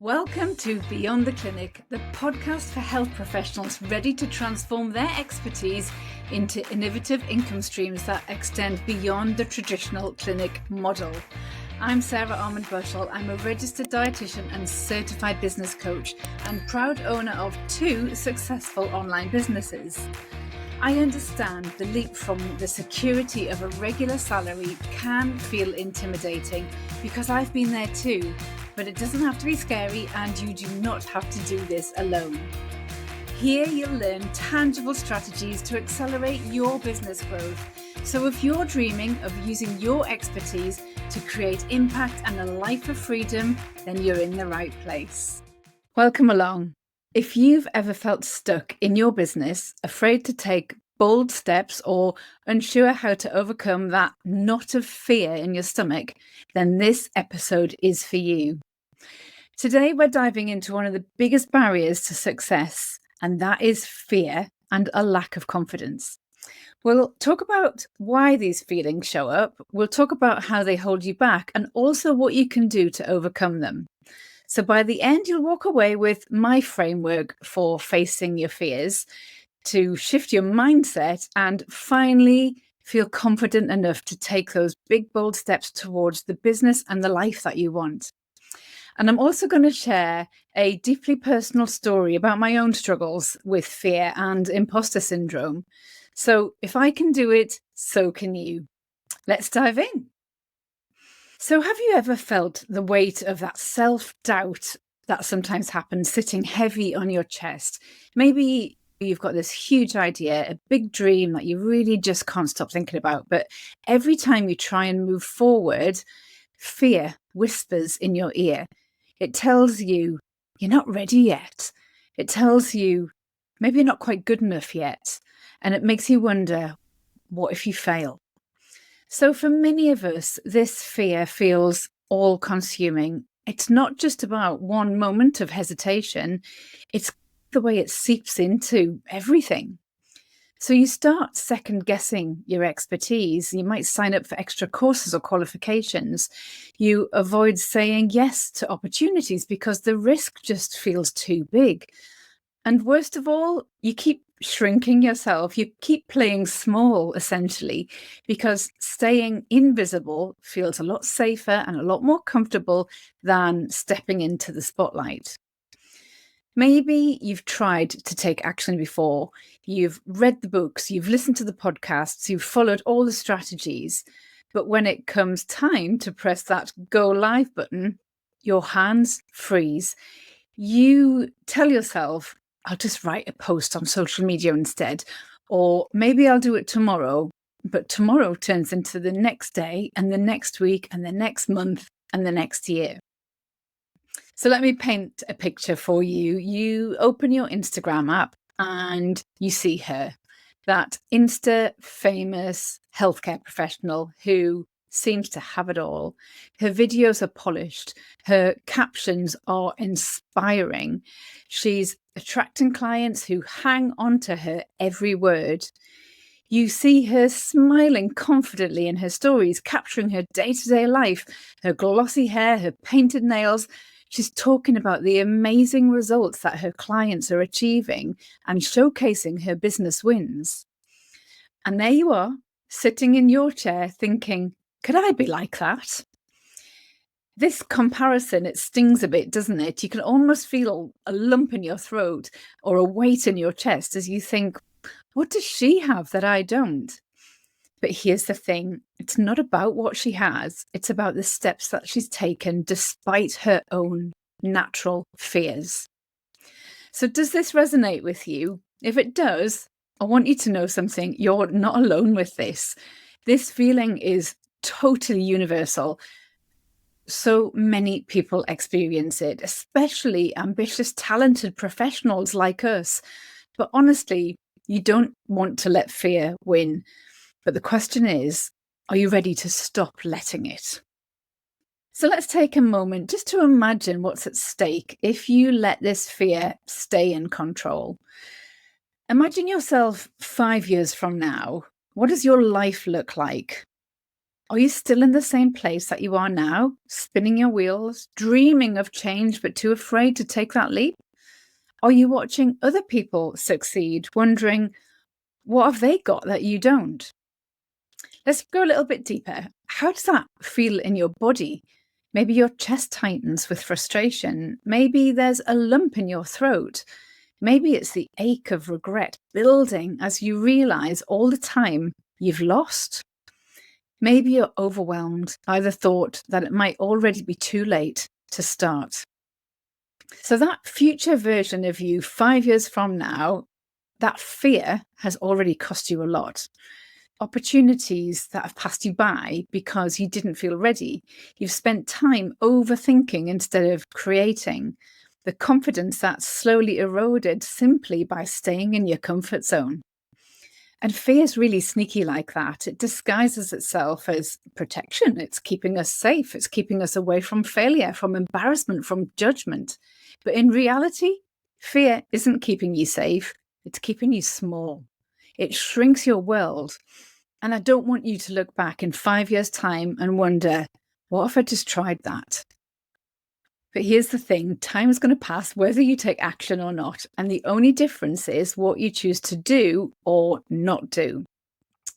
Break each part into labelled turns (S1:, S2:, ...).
S1: Welcome to Beyond the Clinic, the podcast for health professionals ready to transform their expertise into innovative income streams that extend beyond the traditional clinic model. I'm Sarah Armand-Bushell. I'm a registered dietitian and certified business coach and proud owner of 2 successful online businesses. I understand the leap from the security of a regular salary can feel intimidating because I've been there too. But it doesn't have to be scary, and you do not have to do this alone. Here you'll learn tangible strategies to accelerate your business growth. So if you're dreaming of using your expertise to create impact and a life of freedom, then you're in the right place. Welcome along. If you've ever felt stuck in your business, afraid to take bold steps or unsure how to overcome that knot of fear in your stomach, then this episode is for you. Today, we're diving into one of the biggest barriers to success, and that is fear and a lack of confidence. We'll talk about why these feelings show up. We'll talk about how they hold you back and also what you can do to overcome them. So by the end, you'll walk away with my framework for facing your fears, to shift your mindset and finally feel confident enough to take those big, bold steps towards the business and the life that you want. And I'm also going to share a deeply personal story about my own struggles with fear and imposter syndrome. So if I can do it, so can you. Let's dive in. So have you ever felt the weight of that self-doubt that sometimes happens sitting heavy on your chest? Maybe you've got this huge idea, a big dream that you really just can't stop thinking about. But every time you try and move forward, fear whispers in your ear. It tells you you're not ready yet. It tells you maybe you're not quite good enough yet. And it makes you wonder, what if you fail? So for many of us, this fear feels all-consuming. It's not just about one moment of hesitation. It's the way it seeps into everything. So you start second guessing your expertise. You might sign up for extra courses or qualifications. You avoid saying yes to opportunities because the risk just feels too big. And worst of all, you keep shrinking yourself. You keep playing small, essentially, because staying invisible feels a lot safer and a lot more comfortable than stepping into the spotlight. Maybe you've tried to take action before. You've read the books, you've listened to the podcasts, you've followed all the strategies. But when it comes time to press that go live button, your hands freeze. You tell yourself, I'll just write a post on social media instead, or maybe I'll do it tomorrow. But tomorrow turns into the next day and the next week and the next month and the next year. So let me paint a picture for you. You open your Instagram app and you see her, that Insta famous healthcare professional who seems to have it all. Her videos are polished. Her captions are inspiring. She's attracting clients who hang on to her every word. You see her smiling confidently in her stories, capturing her day-to-day life, her glossy hair, her painted nails. She's talking about the amazing results that her clients are achieving and showcasing her business wins. And there you are, sitting in your chair thinking, could I be like that? This comparison, it stings a bit, doesn't it? You can almost feel a lump in your throat or a weight in your chest as you think, what does she have that I don't? But here's the thing, it's not about what she has, it's about the steps that she's taken despite her own natural fears. So does this resonate with you? If it does, I want you to know something. You're not alone with this. This feeling is totally universal. So many people experience it, especially ambitious, talented professionals like us. But honestly, you don't want to let fear win. But the question is, are you ready to stop letting it? So let's take a moment just to imagine what's at stake if you let this fear stay in control. Imagine yourself 5 years from now. What does your life look like? Are you still in the same place that you are now, spinning your wheels, dreaming of change, but too afraid to take that leap? Are you watching other people succeed, wondering, what have they got that you don't? Let's go a little bit deeper. How does that feel in your body? Maybe your chest tightens with frustration. Maybe there's a lump in your throat. Maybe it's the ache of regret building as you realize all the time you've lost. Maybe you're overwhelmed by the thought that it might already be too late to start. So, that future version of you 5 years from now, that fear has already cost you a lot. Opportunities that have passed you by because you didn't feel ready. You've spent time overthinking instead of creating. The confidence that's slowly eroded simply by staying in your comfort zone. And fear is really sneaky like that. It disguises itself as protection. It's keeping us safe. It's keeping us away from failure, from embarrassment, from judgment. But in reality, fear isn't keeping you safe. It's keeping you small. It shrinks your world. And I don't want you to look back in 5 years' time and wonder, what if I just tried that? But here's the thing, time is going to pass whether you take action or not. And the only difference is what you choose to do or not do.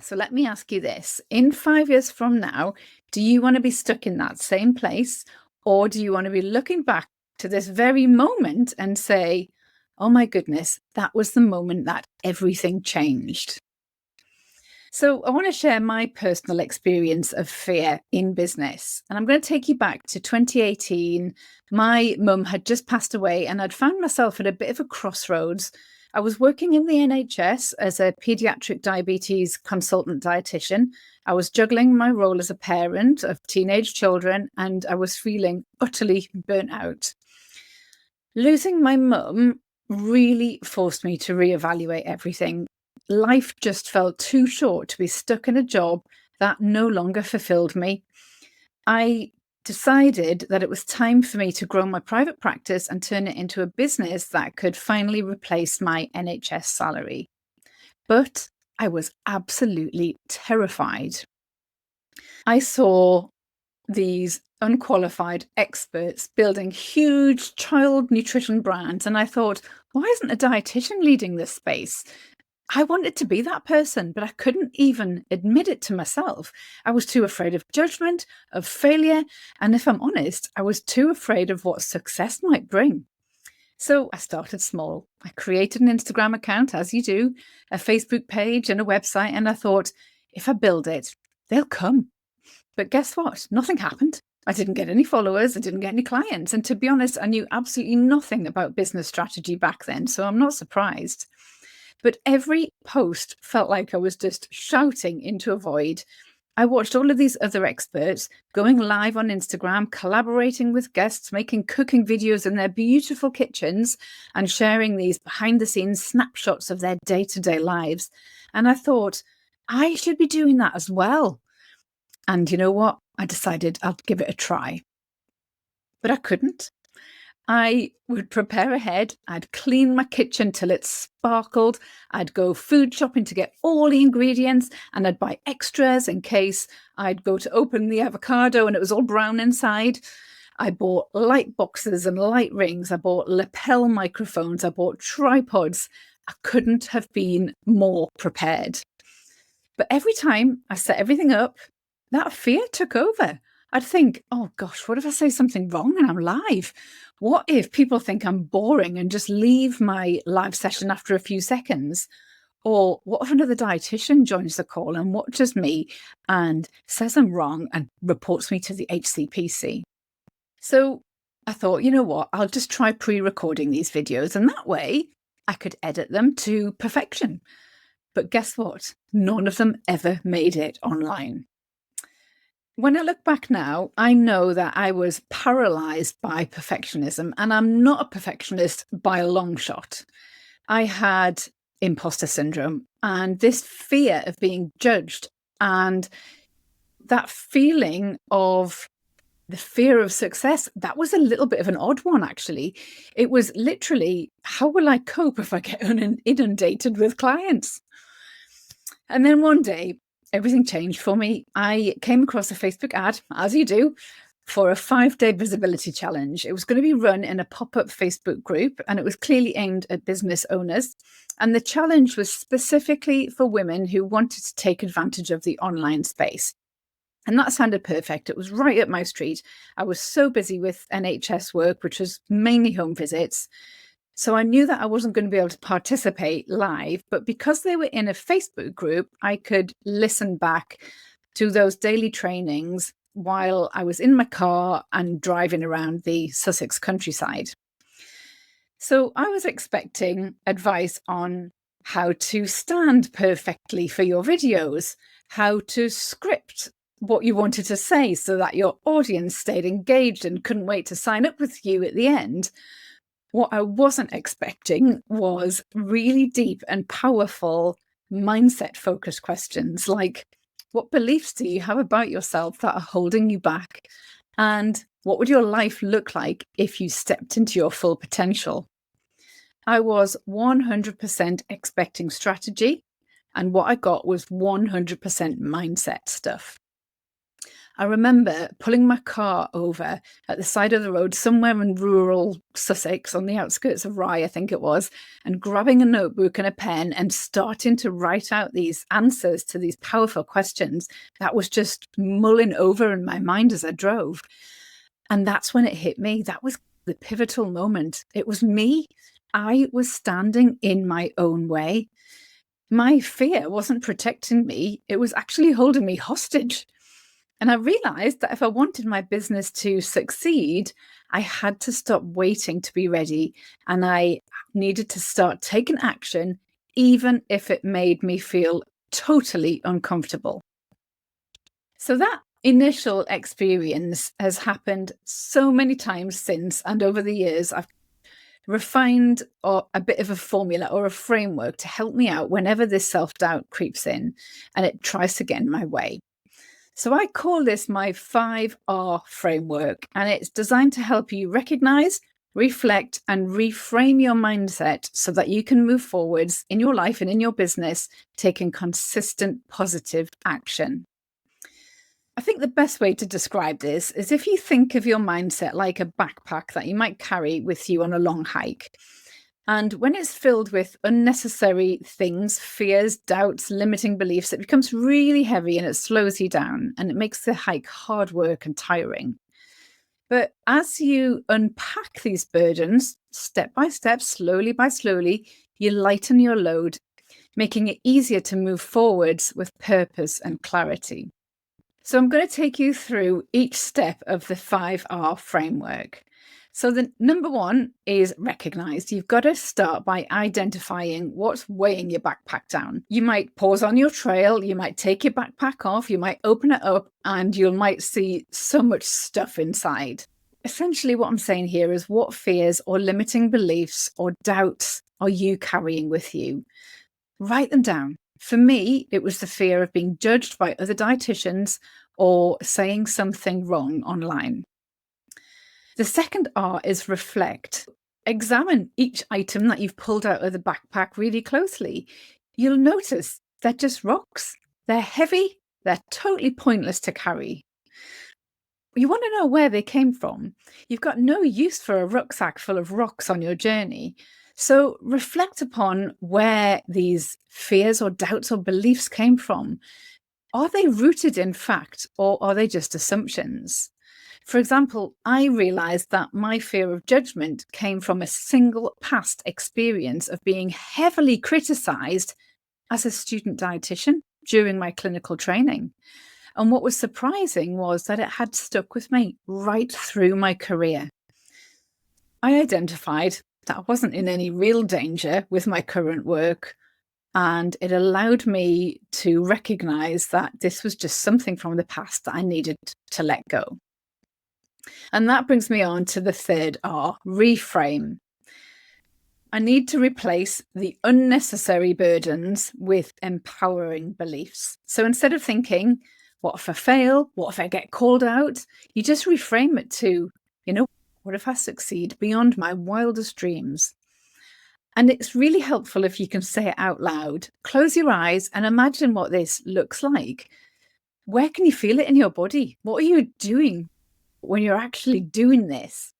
S1: So let me ask you this. In 5 years from now, do you want to be stuck in that same place? Or do you want to be looking back to this very moment and say, oh my goodness, that was the moment that everything changed? So I want to share my personal experience of fear in business. And I'm going to take you back to 2018. My mum had just passed away and I'd found myself at a bit of a crossroads. I was working in the NHS as a pediatric diabetes consultant dietitian. I was juggling my role as a parent of teenage children and I was feeling utterly burnt out. Losing my mum really forced me to reevaluate everything. Life just felt too short to be stuck in a job that no longer fulfilled me. I decided that it was time for me to grow my private practice and turn it into a business that could finally replace my NHS salary. But I was absolutely terrified. I saw these unqualified experts building huge child nutrition brands, and I thought, why isn't a dietitian leading this space? I wanted to be that person, but I couldn't even admit it to myself. I was too afraid of judgment, of failure, and if I'm honest, I was too afraid of what success might bring. So I started small. I created an Instagram account, as you do, a Facebook page and a website, and I thought, if I build it, they'll come. But guess what? Nothing happened. I didn't get any followers. I didn't get any clients. And to be honest, I knew absolutely nothing about business strategy back then, so I'm not surprised. But every post felt like I was just shouting into a void. I watched all of these other experts going live on Instagram, collaborating with guests, making cooking videos in their beautiful kitchens and sharing these behind the scenes snapshots of their day-to-day lives. And I thought, I should be doing that as well. And you know what? I decided I'll give it a try. But I couldn't. I would prepare ahead. I'd clean my kitchen till it sparkled. I'd go food shopping to get all the ingredients and I'd buy extras in case I'd go to open the avocado and it was all brown inside. I bought light boxes and light rings. I bought lapel microphones. I bought tripods. I couldn't have been more prepared. But every time I set everything up, that fear took over. I'd think, oh gosh, what if I say something wrong and I'm live? What if people think I'm boring and just leave my live session after a few seconds? Or what if another dietitian joins the call and watches me and says I'm wrong and reports me to the HCPC? So I thought, you know what, I'll just try pre-recording these videos and that way I could edit them to perfection. But guess what? None of them ever made it online. When I look back now, I know that I was paralyzed by perfectionism, and I'm not a perfectionist by a long shot. I had imposter syndrome and this fear of being judged, and that feeling of the fear of success, that was a little bit of an odd one, actually. It was literally, how will I cope if I get inundated with clients? And then one day, everything changed for me. I came across a Facebook ad, as you do, for a 5-day visibility challenge. It was going to be run in a pop-up Facebook group, and it was clearly aimed at business owners. And the challenge was specifically for women who wanted to take advantage of the online space. And that sounded perfect. It was right up my street. I was so busy with NHS work, which was mainly home visits. So I knew that I wasn't going to be able to participate live, but because they were in a Facebook group, I could listen back to those daily trainings while I was in my car and driving around the Sussex countryside. So I was expecting advice on how to stand perfectly for your videos, how to script what you wanted to say so that your audience stayed engaged and couldn't wait to sign up with you at the end. What I wasn't expecting was really deep and powerful mindset focused questions like, what beliefs do you have about yourself that are holding you back? And what would your life look like if you stepped into your full potential? I was 100% expecting strategy, and what I got was 100% mindset stuff. I remember pulling my car over at the side of the road somewhere in rural Sussex on the outskirts of Rye, I think it was, and grabbing a notebook and a pen and starting to write out these answers to these powerful questions that was just mulling over in my mind as I drove. And that's when it hit me. That was the pivotal moment. It was me. I was standing in my own way. My fear wasn't protecting me. It was actually holding me hostage. And I realized that if I wanted my business to succeed, I had to stop waiting to be ready. And I needed to start taking action, even if it made me feel totally uncomfortable. So that initial experience has happened so many times since. And over the years, I've refined a bit of a formula or a framework to help me out whenever this self-doubt creeps in and it tries to get in my way. So I call this my 5R framework, and it's designed to help you recognize, reflect, and reframe your mindset so that you can move forwards in your life and in your business, taking consistent positive action. I think the best way to describe this is if you think of your mindset like a backpack that you might carry with you on a long hike. And when it's filled with unnecessary things, fears, doubts, limiting beliefs, it becomes really heavy and it slows you down and it makes the hike hard work and tiring. But as you unpack these burdens, step by step, slowly by slowly, you lighten your load, making it easier to move forwards with purpose and clarity. So I'm going to take you through each step of the 5R framework. So the number one is recognize. You've got to start by identifying what's weighing your backpack down. You might pause on your trail, you might take your backpack off, you might open it up, and you might see so much stuff inside. Essentially, what I'm saying here is what fears or limiting beliefs or doubts are you carrying with you? Write them down. For me, it was the fear of being judged by other dietitians or saying something wrong online. The second R is reflect. Examine each item that you've pulled out of the backpack really closely. You'll notice they're just rocks. They're heavy. They're totally pointless to carry. You want to know where they came from. You've got no use for a rucksack full of rocks on your journey. So reflect upon where these fears or doubts or beliefs came from. Are they rooted in fact, or are they just assumptions? For example, I realized that my fear of judgment came from a single past experience of being heavily criticized as a student dietitian during my clinical training. And what was surprising was that it had stuck with me right through my career. I identified that I wasn't in any real danger with my current work, and it allowed me to recognize that this was just something from the past that I needed to let go. And that brings me on to the third R, reframe. I need to replace the unnecessary burdens with empowering beliefs. So instead of thinking, what if I fail? What if I get called out? You just reframe it to, what if I succeed beyond my wildest dreams? And it's really helpful if you can say it out loud. Close your eyes and imagine what this looks like. Where can you feel it in your body? What are you doing when you're actually doing this?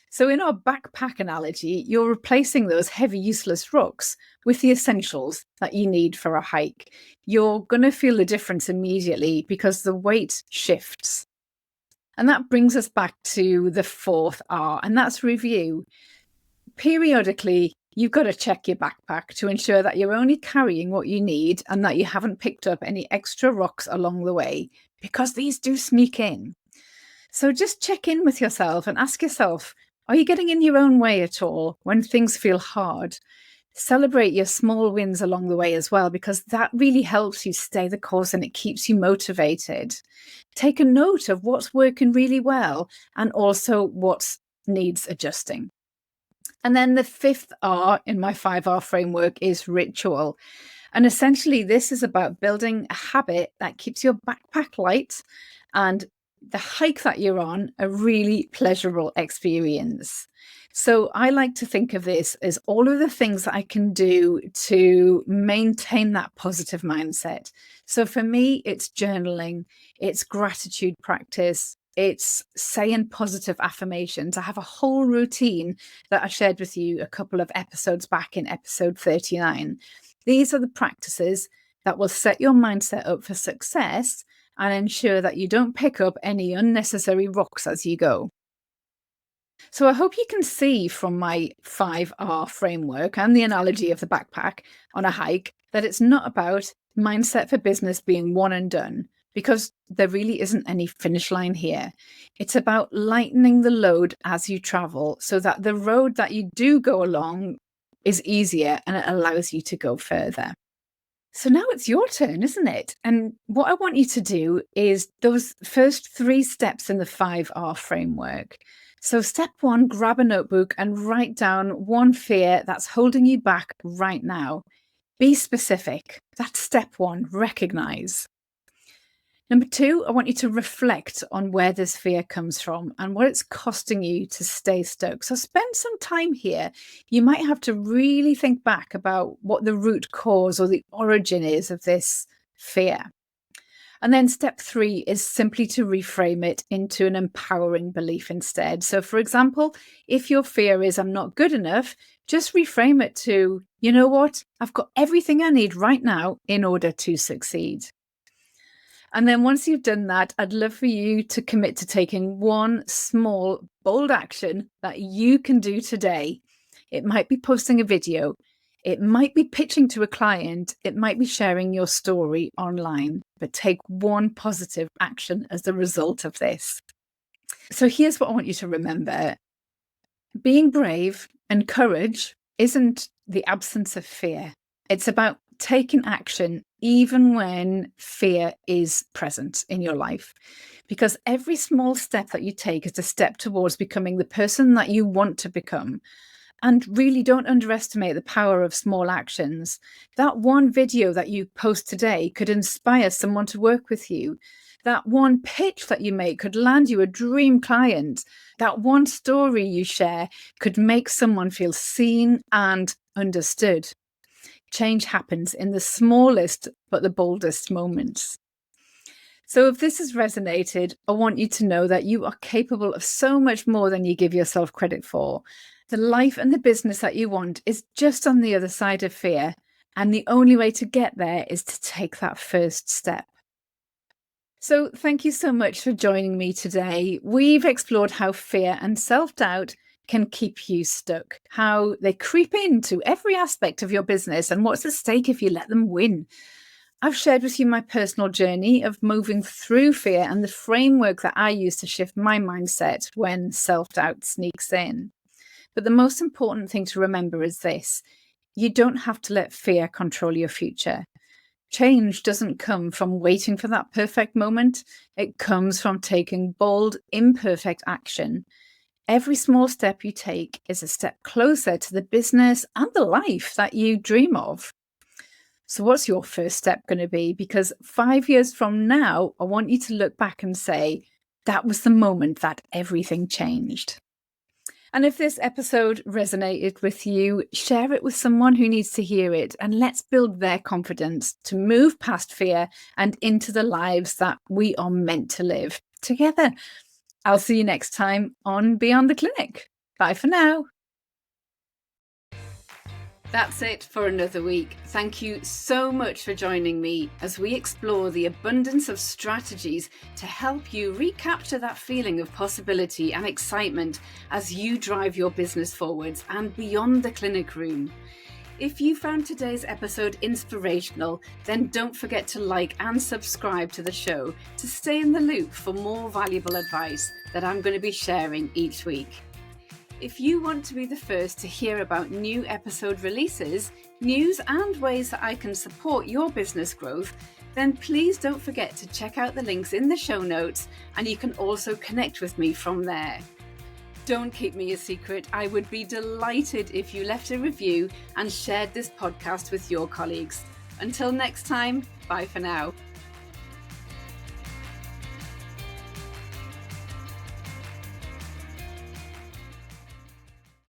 S1: So, in our backpack analogy, you're replacing those heavy, useless rocks with the essentials that you need for a hike. You're going to feel the difference immediately because the weight shifts. And that brings us back to the fourth R, and that's review. Periodically, you've got to check your backpack to ensure that you're only carrying what you need and that you haven't picked up any extra rocks along the way, because these do sneak in. So just check in with yourself and ask yourself, are you getting in your own way at all when things feel hard? Celebrate your small wins along the way as well, because that really helps you stay the course and it keeps you motivated. Take a note of what's working really well and also what needs adjusting. And then the fifth R in my 5R framework is ritual. And essentially, this is about building a habit that keeps your backpack light and the hike that you're on a really pleasurable experience. So I like to think of this as all of the things that I can do to maintain that positive mindset. So for me, it's journaling, it's gratitude practice, it's saying positive affirmations. I have a whole routine that I shared with you a couple of episodes back in episode 39. These are the practices that will set your mindset up for success and ensure that you don't pick up any unnecessary rocks as you go. So I hope you can see from my 5R framework and the analogy of the backpack on a hike that it's not about mindset for business being one and done, because there really isn't any finish line here. It's about lightening the load as you travel so that the road that you do go along is easier and it allows you to go further. So now it's your turn, isn't it? And what I want you to do is those first 3 steps in the 5R framework. So step 1, grab a notebook and write down one fear that's holding you back right now. Be specific. That's step 1, recognize. Number 2, I want you to reflect on where this fear comes from and what it's costing you to stay stuck. So spend some time here. You might have to really think back about what the root cause or the origin is of this fear. And then step 3 is simply to reframe it into an empowering belief instead. So for example, if your fear is I'm not good enough, just reframe it to, you know what? I've got everything I need right now in order to succeed. And then once you've done that, I'd love for you to commit to taking one small, bold action that you can do today. It might be posting a video. It might be pitching to a client. It might be sharing your story online, but take one positive action as the result of this. So here's what I want you to remember. Being brave and courage isn't the absence of fear. It's about taking action even when fear is present in your life. Because every small step that you take is a step towards becoming the person that you want to become. And really don't underestimate the power of small actions. That one video that you post today could inspire someone to work with you. That one pitch that you make could land you a dream client. That one story you share could make someone feel seen and understood. Change happens in the smallest but the boldest moments. So if this has resonated, I want you to know that you are capable of so much more than you give yourself credit for. The life and the business that you want is just on the other side of fear. And the only way to get there is to take that first step. So thank you so much for joining me today. We've explored how fear and self-doubt can keep you stuck, how they creep into every aspect of your business and what's at stake if you let them win. I've shared with you my personal journey of moving through fear and the framework that I use to shift my mindset when self-doubt sneaks in. But the most important thing to remember is this: you don't have to let fear control your future. Change doesn't come from waiting for that perfect moment. It comes from taking bold, imperfect action. Every small step you take is a step closer to the business and the life that you dream of. So what's your first step going to be? Because 5 years from now, I want you to look back and say, that was the moment that everything changed. And if this episode resonated with you, share it with someone who needs to hear it, and let's build their confidence to move past fear and into the lives that we are meant to live together. I'll see you next time on Beyond the Clinic. Bye for now. That's it for another week. Thank you so much for joining me as we explore the abundance of strategies to help you recapture that feeling of possibility and excitement as you drive your business forwards and beyond the clinic room. If you found today's episode inspirational, then don't forget to like and subscribe to the show to stay in the loop for more valuable advice that I'm going to be sharing each week. If you want to be the first to hear about new episode releases, news and ways that I can support your business growth, then please don't forget to check out the links in the show notes, and you can also connect with me from there. Don't keep me a secret. I would be delighted if you left a review and shared this podcast with your colleagues. Until next time, bye for now.